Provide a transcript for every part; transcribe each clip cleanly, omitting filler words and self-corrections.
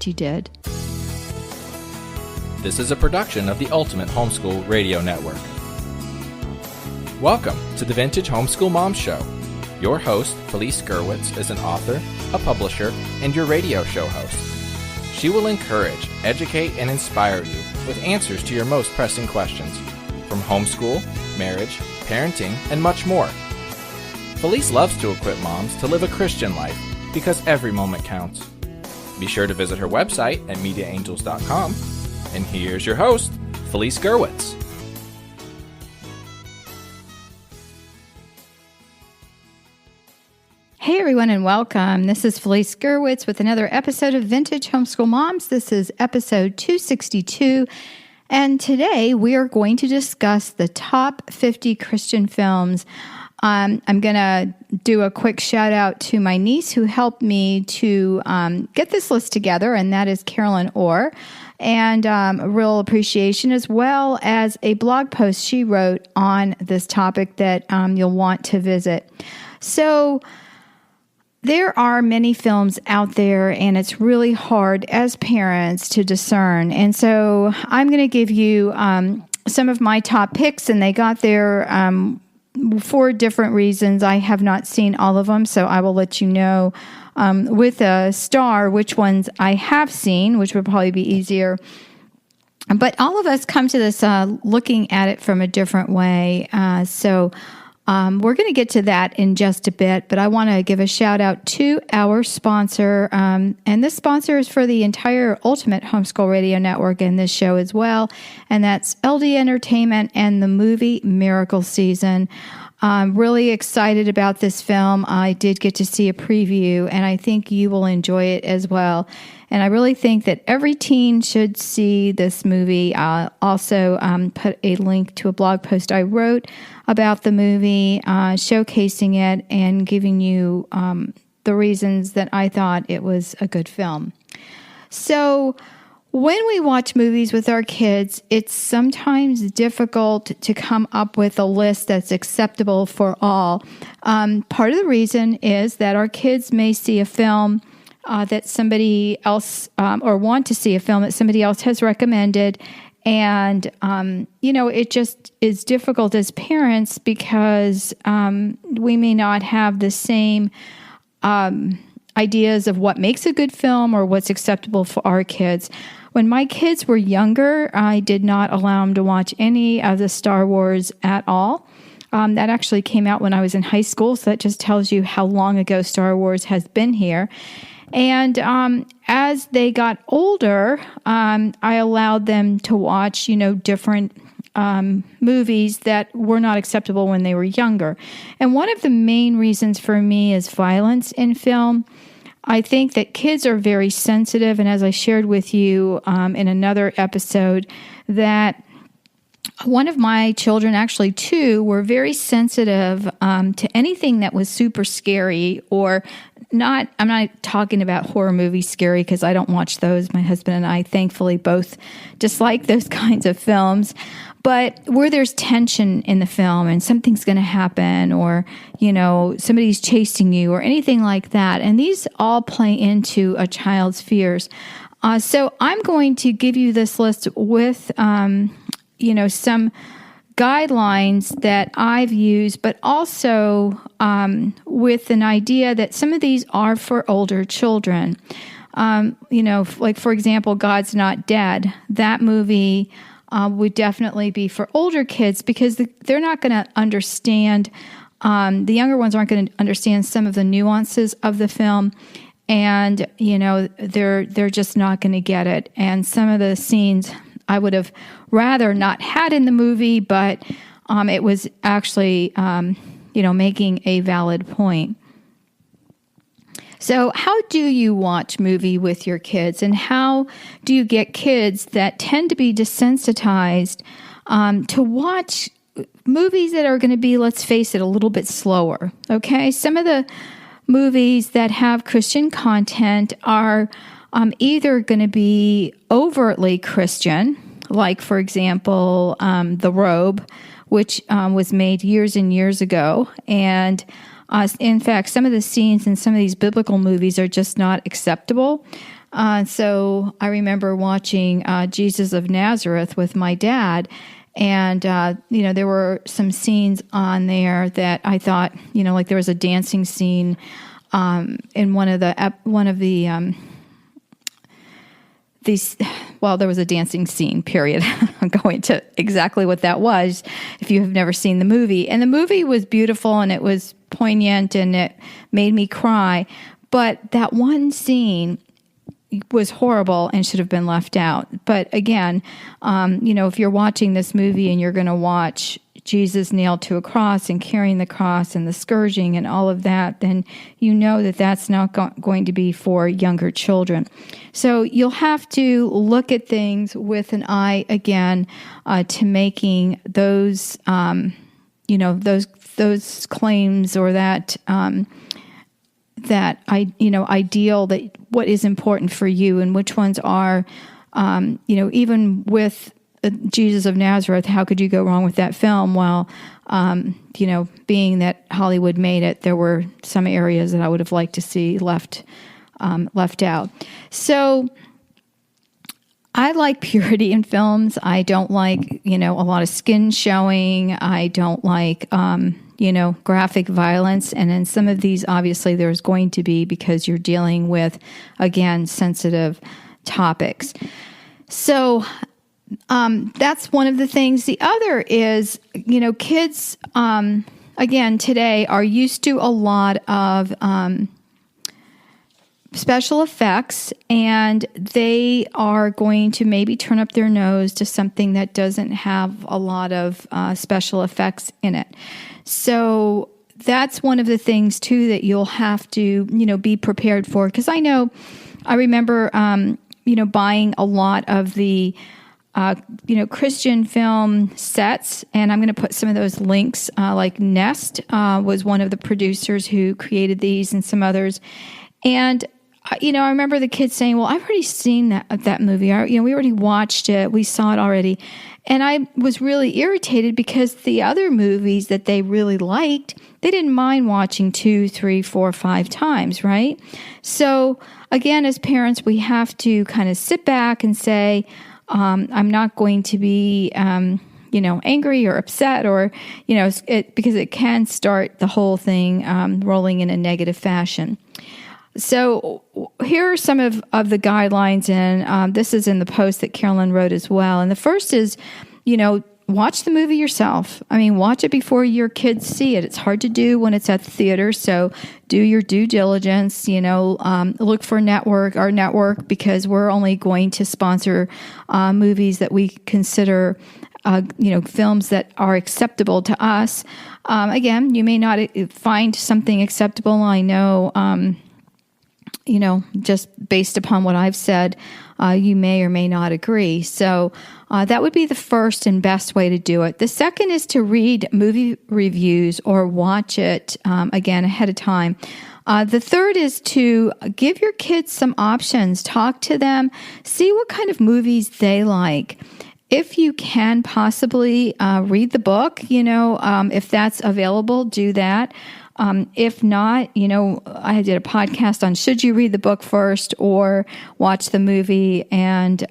you did. This is a production of the Ultimate Homeschool Radio Network. Welcome to the Vintage Homeschool Mom Show. Your host, Felice Gerwitz, is an author, a publisher, and your radio show host. She will encourage, educate, and inspire you with answers to your most pressing questions from homeschool, marriage, parenting, and much more. Felice loves to equip moms to live a Christian life because every moment counts. Be sure to visit her website at mediaangels.com. And here's your host, Felice Gerwitz. Hey everyone and welcome. This is Felice Gerwitz with another episode of Vintage Homeschool Moms. This is episode 262. And today we are going to discuss the top 50 Christian films. I'm going to do a quick shout out to my niece who helped me to get this list together, and that is Carolyn Orr. And a real appreciation as well as a blog post she wrote on this topic that you'll want to visit. So there are many films out there, and it's really hard as parents to discern. And so I'm going to give you some of my top picks, and they got there for different reasons. I have not seen all of them, so I will let you know with a star which ones I have seen, which would probably be easier. But all of us come to this looking at it from a different way. So we're going to get to that in just a bit, but I want to give a shout out to our sponsor. And this sponsor is for the entire Ultimate Homeschool Radio Network and this show as well. And that's LD Entertainment and the movie Miracle Season. I'm really excited about this film. I did get to see a preview, and I think you will enjoy it as well. And I really think that every teen should see this movie. I'll also put a link to a blog post I wrote about the movie, showcasing it and giving you the reasons that I thought it was a good film. So when we watch movies with our kids, it's sometimes difficult to come up with a list that's acceptable for all. Part of the reason is that our kids may see a film that somebody else, or want to see a film that somebody else has recommended. And, it just is difficult as parents because we may not have the same ideas of what makes a good film or what's acceptable for our kids. When my kids were younger, I did not allow them to watch any of the Star Wars at all. That actually came out when I was in high school, so that just tells you how long ago Star Wars has been here. And as they got older, I allowed them to watch, different movies that were not acceptable when they were younger. And one of the main reasons for me is violence in film. I think that kids are very sensitive, and as I shared with you in another episode, that one of my children, actually two, were very sensitive to anything that was super scary or not. I'm not talking about horror movies scary because I don't watch those. My husband and I, thankfully, both dislike those kinds of films. But where there's tension in the film and something's going to happen or, somebody's chasing you or anything like that. And these all play into a child's fears. So I'm going to give you this list with, some guidelines that I've used, but also with an idea that some of these are for older children. Like, for example, God's Not Dead. That movie would definitely be for older kids because they're not going to understand, the younger ones aren't going to understand some of the nuances of the film, and, they're just not going to get it. And some of the scenes I would have rather not had in the movie, but it was actually, making a valid point. So how do you watch movie with your kids, and how do you get kids that tend to be desensitized to watch movies that are going to be, let's face it, a little bit slower? Okay, some of the movies that have Christian content are either going to be overtly Christian, like, for example, The Robe, which was made years and years ago, and in fact, some of the scenes in some of these biblical movies are just not acceptable. So I remember watching Jesus of Nazareth with my dad. And, there were some scenes on there that I thought, like there was a dancing scene in there was a dancing scene, period. I'm going to exactly what that was if you have never seen the movie. And the movie was beautiful and it was poignant and it made me cry. But that one scene was horrible and should have been left out. But again, if you're watching this movie and you're going to watch Jesus nailed to a cross and carrying the cross and the scourging and all of that, then you know that that's not going to be for younger children. So you'll have to look at things with an eye again to making those, those claims or that ideal, that what is important for you and which ones are, even with Jesus of Nazareth, how could you go wrong with that film? Well, being that Hollywood made it, there were some areas that I would have liked to see left out. So I like purity in films. I don't like, a lot of skin showing. I don't like, graphic violence. And in some of these, obviously, there's going to be because you're dealing with, again, sensitive topics. So that's one of the things. The other is, kids, again, today are used to a lot of special effects, and they are going to maybe turn up their nose to something that doesn't have a lot of special effects in it. So that's one of the things, too, that you'll have to, be prepared for. Because I remember, buying a lot of the Christian film sets, and I'm going to put some of those links, like Nest was one of the producers who created these and some others. And, I remember the kids saying, well, I've already seen that movie. We already watched it. We saw it already. And I was really irritated because the other movies that they really liked, they didn't mind watching 2, 3, 4, 5 times, right? So again, as parents, we have to kind of sit back and say, I'm not going to be, angry or upset or, because it can start the whole thing rolling in a negative fashion. So here are some of the guidelines, and this is in the post that Carolyn wrote as well. And the first is, watch the movie yourself. Watch it before your kids see it. It's hard to do when it's at the theater, so do your due diligence. Look for our network, because we're only going to sponsor movies that we consider, films that are acceptable to us. Again, you may not find something acceptable. I know, just based upon what I've said, you may or may not agree. So that would be the first and best way to do it. The second is to read movie reviews or watch it, again, ahead of time. The third is to give your kids some options. Talk to them. See what kind of movies they like. If you can possibly read the book, if that's available, do that. If not, I did a podcast on should you read the book first or watch the movie, and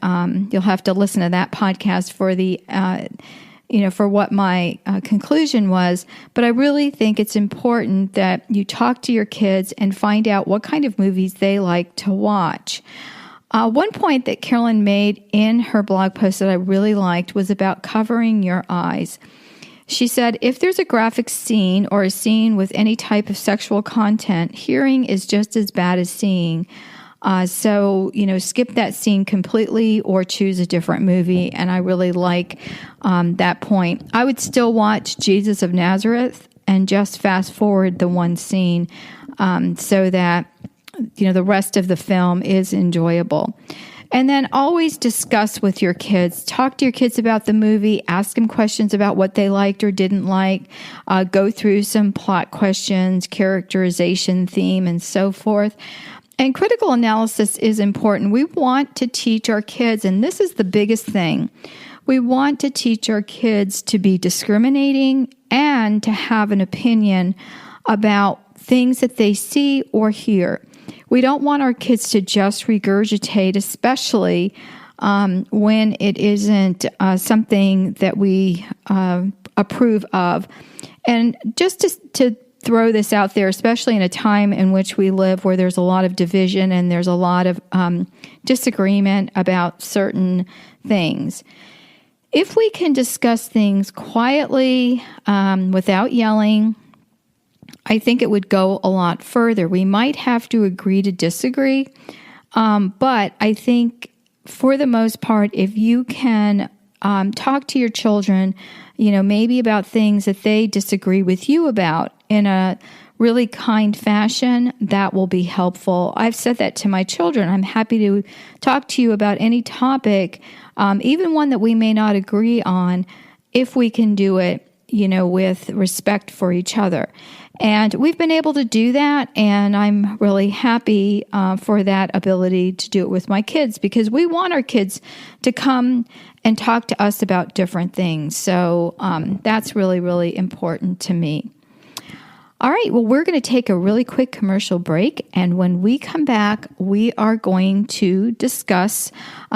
you'll have to listen to that podcast for the, for what my conclusion was. But I really think it's important that you talk to your kids and find out what kind of movies they like to watch. One point that Carolyn made in her blog post that I really liked was about covering your eyes. She said, if there's a graphic scene or a scene with any type of sexual content, hearing is just as bad as seeing. So, skip that scene completely or choose a different movie. And I really like that point. I would still watch Jesus of Nazareth and just fast forward the one scene so that, the rest of the film is enjoyable. And then always discuss with your kids. Talk to your kids about the movie. Ask them questions about what they liked or didn't like. Go through some plot questions, characterization, theme, and so forth. And critical analysis is important. We want to teach our kids, and this is the biggest thing, we want to teach our kids to be discriminating and to have an opinion about things that they see or hear. we don't want our kids to just regurgitate, especially when it isn't something that we approve of. And just to throw this out there, especially in a time in which we live where there's a lot of division and there's a lot of disagreement about certain things. If we can discuss things quietly, without yelling, I think it would go a lot further. We might have to agree to disagree, but I think for the most part, if you can talk to your children, maybe about things that they disagree with you about in a really kind fashion, that will be helpful. I've said that to my children. I'm happy to talk to you about any topic, even one that we may not agree on, if we can do it, with respect for each other. And we've been able to do that, and I'm really happy for that ability to do it with my kids, because we want our kids to come and talk to us about different things. So that's really, really important to me. All right, well, we're going to take a really quick commercial break, and when we come back, we are going to discuss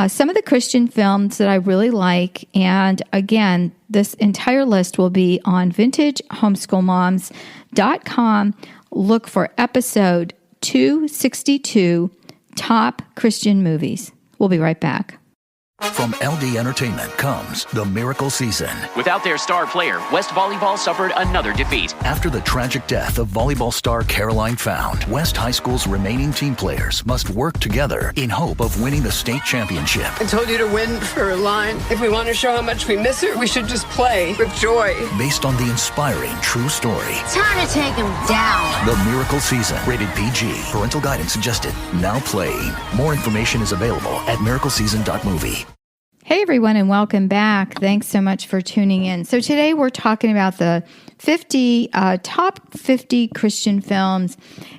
some of the Christian films that I really like. And again, this entire list will be on vintagehomeschoolmoms.com. Look for episode 262, Top Christian Movies. We'll be right back. From LD Entertainment comes The Miracle Season. Without their star player, West Volleyball suffered another defeat. After the tragic death of volleyball star Caroline Found, West High School's remaining team players must work together in hope of winning the state championship. I told you to win for a line. If we want to show how much we miss her, we should just play with joy. Based on the inspiring true story. Time to take him down. The Miracle Season. Rated PG. Parental guidance suggested. Now playing. More information is available at miracleseason.movie. Hey everyone, and welcome back. Thanks so much for tuning in. So today we're talking about the top 50 Christian films.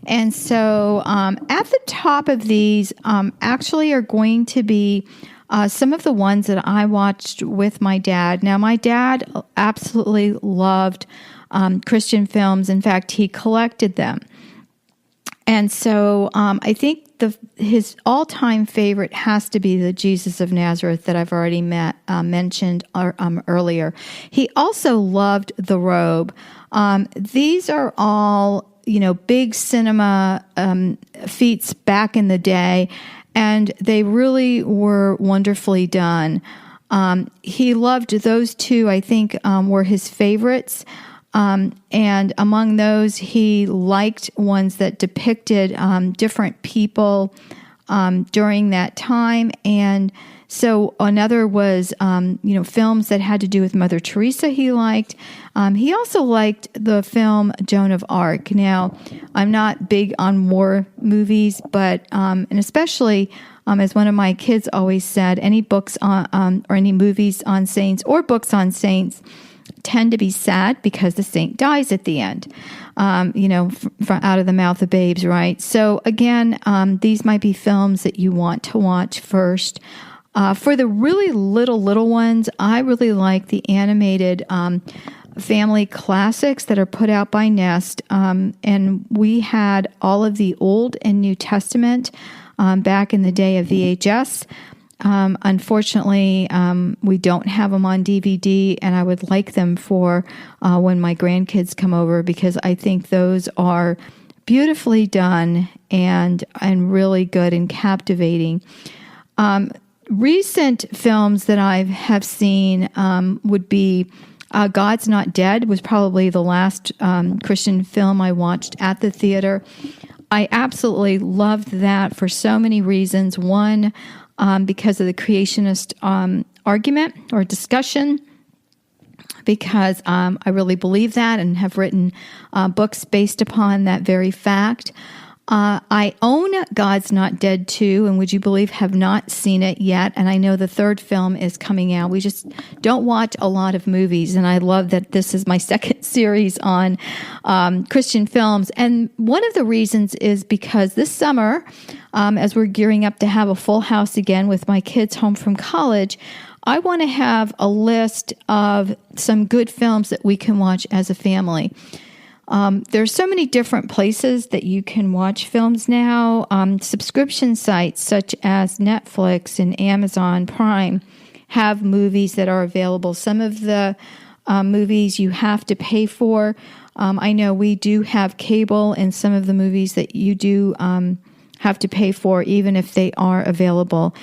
And so at the top of these actually are going to be some of the ones that I watched with my dad. Now, my dad absolutely loved Christian films. In fact, he collected them. And so I think his all-time favorite has to be the Jesus of Nazareth that I've already mentioned earlier. He also loved The Robe. These are all, big cinema feats back in the day, and they really were wonderfully done. He loved those two, I think, were his favorites. And among those, he liked ones that depicted different people during that time. And so another was, films that had to do with Mother Teresa he liked. He also liked the film Joan of Arc. Now, I'm not big on war movies, but and especially as one of my kids always said, any books on or any movies on saints or books on saints tend to be sad because the saint dies at the end, from out of the mouth of babes, right? So again, these might be films that you want to watch first. For the really little ones, I really like the animated family classics that are put out by Nest. And we had all of the Old and New Testament back in the day of VHS. Unfortunately, we don't have them on DVD, and I would like them for when my grandkids come over, because I think those are beautifully done and really good and captivating. Recent films that I have seen would be God's Not Dead was probably the last Christian film I watched at the theater. I absolutely loved that for so many reasons. One, because of the creationist argument or discussion, because I really believe that and have written books based upon that very fact. I own God's Not Dead 2, and would you believe have not seen it yet, and I know the third film is coming out. We just don't watch a lot of movies, and I love that this is my second series on Christian films. And one of the reasons is because this summer, as we're gearing up to have a full house again with my kids home from college, I want to have a list of some good films that we can watch as a family. There's so many different places that you can watch films now. Subscription sites such as Netflix and Amazon Prime have movies that are available. Some of the movies you have to pay for. I know we do have cable, and some of the movies that you do have to pay for, even if they are available.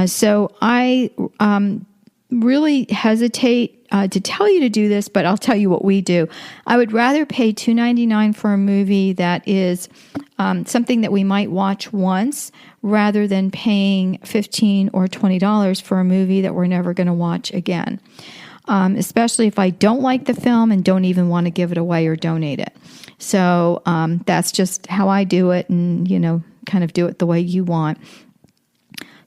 So I really hesitate to tell you to do this, but I'll tell you what we do. I would rather pay $2.99 for a movie that is something that we might watch once, rather than paying $15 or $20 for a movie that we're never going to watch again. Especially if I don't like the film and don't even want to give it away or donate it. So that's just how I do it, and, kind of do it the way you want.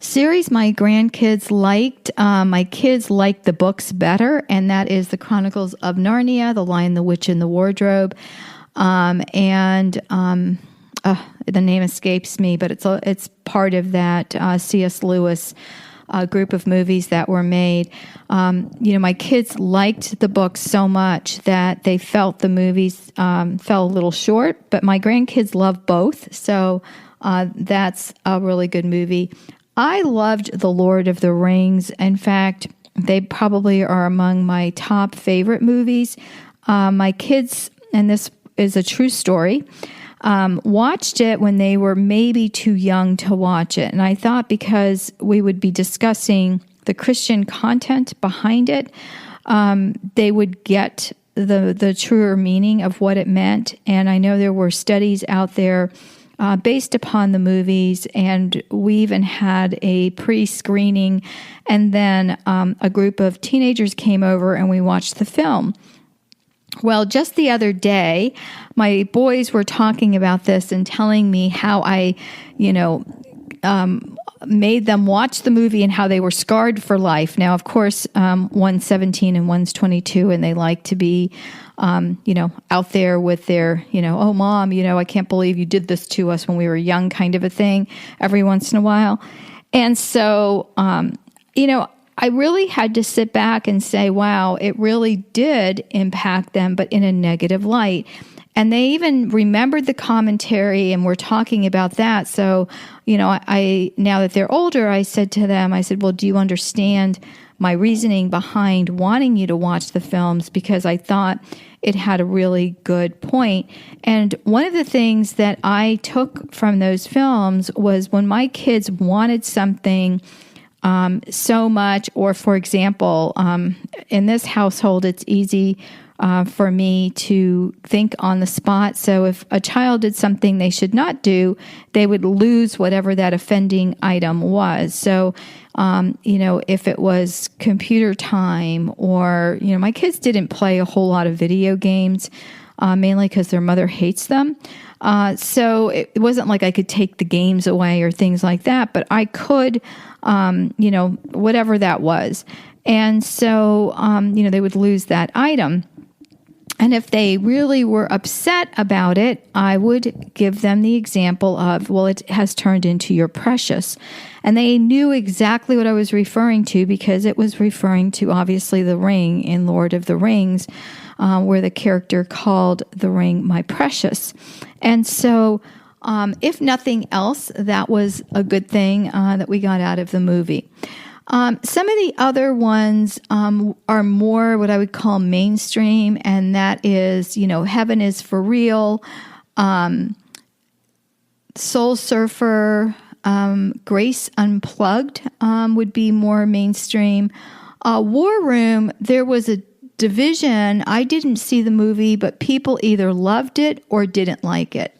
Series my grandkids liked. My kids liked the books better, and that is The Chronicles of Narnia, The Lion, the Witch, and the Wardrobe. The name escapes me, but it's part of that C.S. Lewis group of movies that were made. My kids liked the books so much that they felt the movies fell a little short, but my grandkids love both, so that's a really good movie. I loved The Lord of the Rings. In fact, they probably are among my top favorite movies. My kids, and this is a true story, watched it when they were maybe too young to watch it. And I thought because we would be discussing the Christian content behind it, they would get the truer meaning of what it meant. And I know there were studies out there based upon the movies, and we even had a pre-screening, and then a group of teenagers came over and we watched the film. Well, just the other day, my boys were talking about this and telling me how I, made them watch the movie and how they were scarred for life. Now, of course, one's 17 and one's 22, and they like to be, out there with their, oh, Mom, I can't believe you did this to us when we were young, kind of a thing, every once in a while. And so, I really had to sit back and say, wow, it really did impact them, but in a negative light. And they even remembered the commentary, and we're talking about that. So, I now that they're older, I said to them, well, do you understand my reasoning behind wanting you to watch the films? Because I thought it had a really good point. And one of the things that I took from those films was when my kids wanted something so much, or for example, in this household, it's easy for me to think on the spot. So if a child did something they should not do, they would lose whatever that offending item was. So, if it was computer time, or, my kids didn't play a whole lot of video games, mainly because their mother hates them. So it wasn't like I could take the games away or things like that, but I could, whatever that was. And so, they would lose that item. And if they really were upset about it, I would give them the example of, well, it has turned into your precious. And they knew exactly what I was referring to, because it was referring to, obviously, the ring in Lord of the Rings, where the character called the ring my precious. And so, if nothing else, that was a good thing that we got out of the movie. Some of the other ones are more what I would call mainstream, and that is, Heaven is for Real, Soul Surfer, Grace Unplugged would be more mainstream. War Room, there was a division. I didn't see the movie, but people either loved it or didn't like it.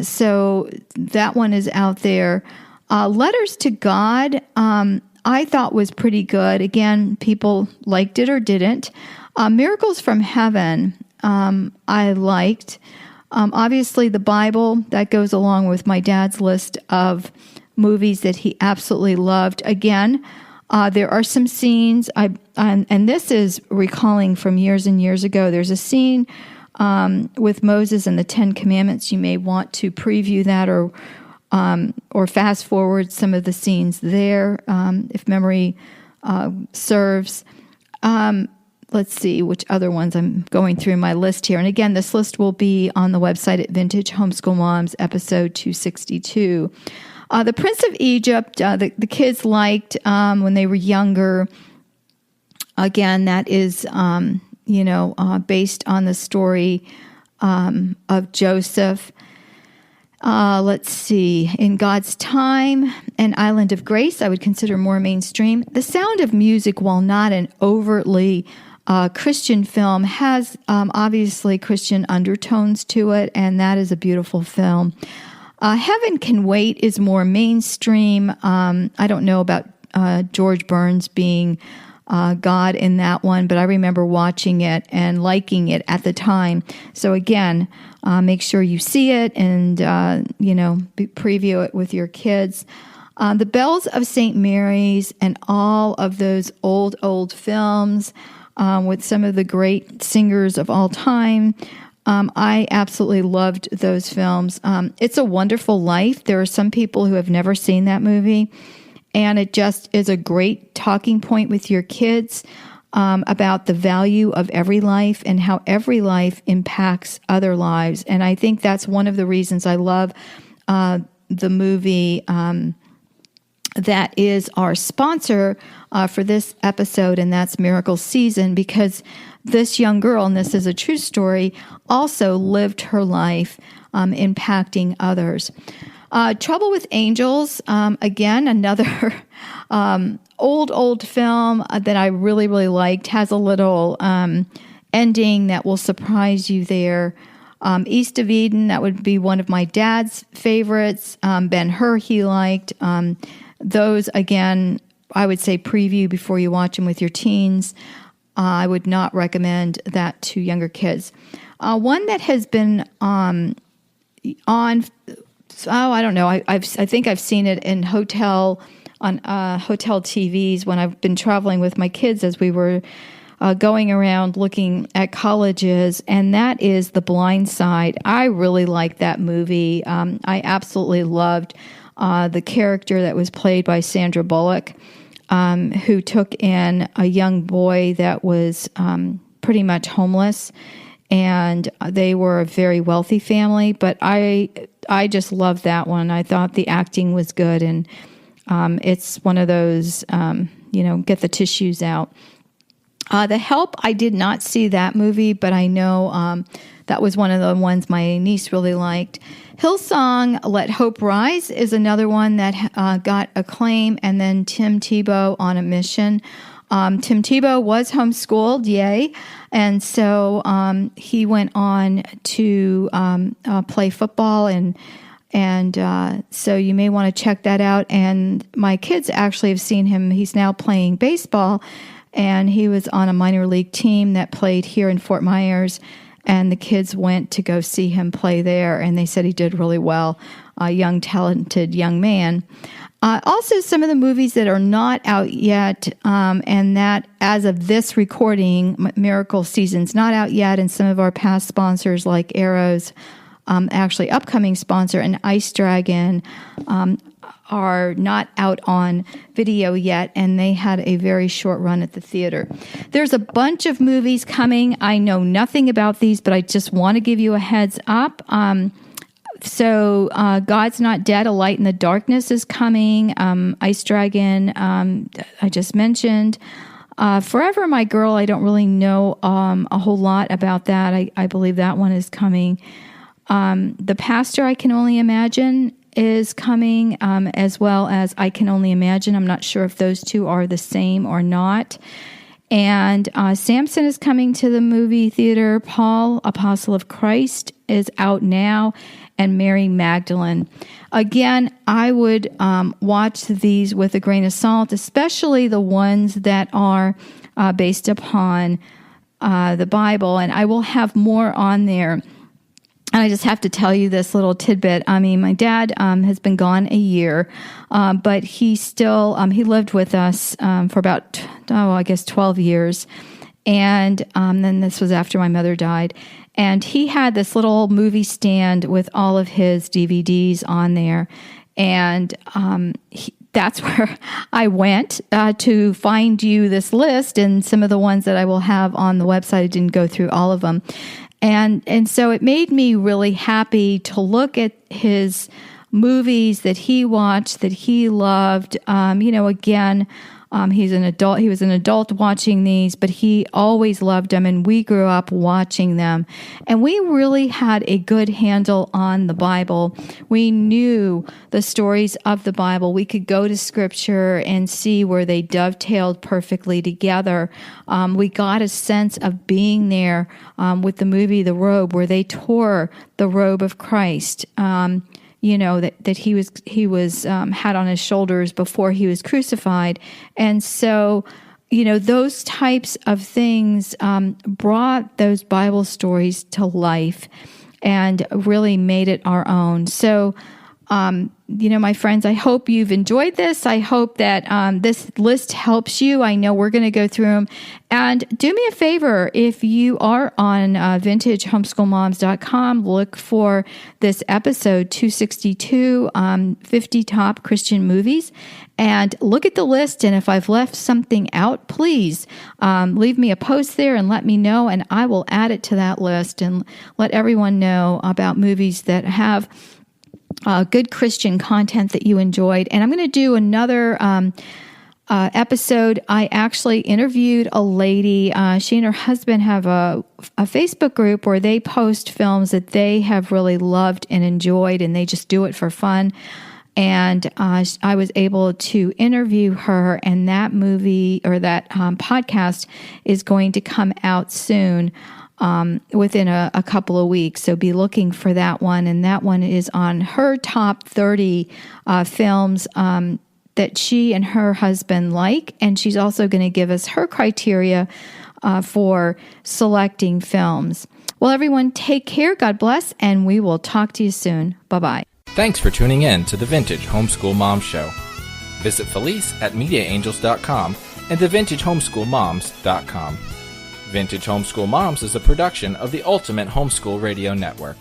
So that one is out there. Letters to God, I thought was pretty good. Again, people liked it or didn't. Miracles from Heaven, I liked. Obviously, the Bible, that goes along with my dad's list of movies that he absolutely loved. Again, there are some scenes, and this is recalling from years and years ago. There's a scene with Moses and the Ten Commandments. You may want to preview that or fast forward some of the scenes there, if memory serves. let's see which other ones I'm going through my list here. And again, this list will be on the website at Vintage Homeschool Moms, episode 262. The Prince of Egypt, the kids liked when they were younger. Again, that is, based on the story of Joseph. Let's see. In God's Time, An Island of Grace, I would consider more mainstream. The Sound of Music, while not an overtly Christian film, has obviously Christian undertones to it, and that is a beautiful film. Heaven Can Wait is more mainstream. I don't know about George Burns being God in that one, but I remember watching it and liking it at the time. So again, make sure you see it and, preview it with your kids. The Bells of St. Mary's and all of those old films with some of the great singers of all time. I absolutely loved those films. It's a Wonderful Life. There are some people who have never seen that movie, and it just is a great talking point with your kids about the value of every life and how every life impacts other lives. And I think that's one of the reasons I love the movie that is our sponsor for this episode, and that's Miracle Season, because this young girl, and this is a true story, also lived her life impacting others. Trouble with Angels, again, another old film that I really, really liked, has a little ending that will surprise you there. East of Eden, that would be one of my dad's favorites. Ben-Hur he liked. Those, again, I would say preview before you watch them with your teens. I would not recommend that to younger kids. One that has been on, I don't know. I think I've seen it in hotel TVs when I've been traveling with my kids as we were going around looking at colleges, and that is The Blind Side. I really liked that movie. I absolutely loved the character that was played by Sandra Bullock, who took in a young boy that was pretty much homeless, and they were a very wealthy family. But I just loved that one. I thought the acting was good, and it's one of those, get the tissues out. The Help, I did not see that movie, but I know that was one of the ones my niece really liked. Hillsong, Let Hope Rise is another one that got acclaim, and then Tim Tebow, On a Mission. Tim Tebow was homeschooled, yay, and so he went on to play football, and so you may want to check that out. And my kids actually have seen him. He's now playing baseball, and he was on a minor league team that played here in Fort Myers, and the kids went to go see him play there, and they said he did really well, a young, talented young man. Also, some of the movies that are not out yet, and that as of this recording, Miracle Season's not out yet, and some of our past sponsors like Arrows, actually upcoming sponsor, and Ice Dragon, are not out on video yet, and they had a very short run at the theater. There's a bunch of movies coming. I know nothing about these, but I just want to give you a heads up. So God's Not Dead, A Light in the Darkness is coming. Ice Dragon, I just mentioned. Forever My Girl, I don't really know a whole lot about that. I believe that one is coming. The Pastor, I Can Only Imagine, is coming, as well as I Can Only Imagine. I'm not sure if those two are the same or not. And Samson is coming to the movie theater. Paul, Apostle of Christ, is out now. And Mary Magdalene. Again, I would watch these with a grain of salt, especially the ones that are based upon the Bible. And I will have more on there. And I just have to tell you this little tidbit. I mean, my dad has been gone a year, but he still, he lived with us for about, 12 years. And then this was after my mother died. And he had this little movie stand with all of his DVDs on there. And that's where I went to find you this list, and some of the ones that I will have on the website. I didn't go through all of them. And so it made me really happy to look at his movies that he watched, that he loved. Again, he's an adult. He was an adult watching these, but he always loved them, and we grew up watching them. And we really had a good handle on the Bible. We knew the stories of the Bible. We could go to Scripture and see where they dovetailed perfectly together. We got a sense of being there with the movie The Robe, where they tore the robe of Christ. That he was had on his shoulders before he was crucified. And so, those types of things brought those Bible stories to life and really made it our own. So, my friends, I hope you've enjoyed this. I hope that this list helps you. I know we're going to go through them. And do me a favor, if you are on vintagehomeschoolmoms.com, look for this episode 262, 50 Top Christian Movies, and look at the list. And if I've left something out, please leave me a post there and let me know, and I will add it to that list and let everyone know about movies that have good Christian content that you enjoyed. And I'm going to do another episode. I actually interviewed a lady. She and her husband have a Facebook group where they post films that they have really loved and enjoyed, and they just do it for fun. And I was able to interview her, and that movie or that podcast is going to come out soon. Within a couple of weeks. So be looking for that one. And that one is on her top 30 films that she and her husband like. And she's also going to give us her criteria for selecting films. Well, everyone, take care. God bless. And we will talk to you soon. Bye-bye. Thanks for tuning in to the Vintage Homeschool Mom Show. Visit Felice at MediaAngels.com and thevintagehomeschoolmoms.com. Vintage Homeschool Moms is a production of the Ultimate Homeschool Radio Network.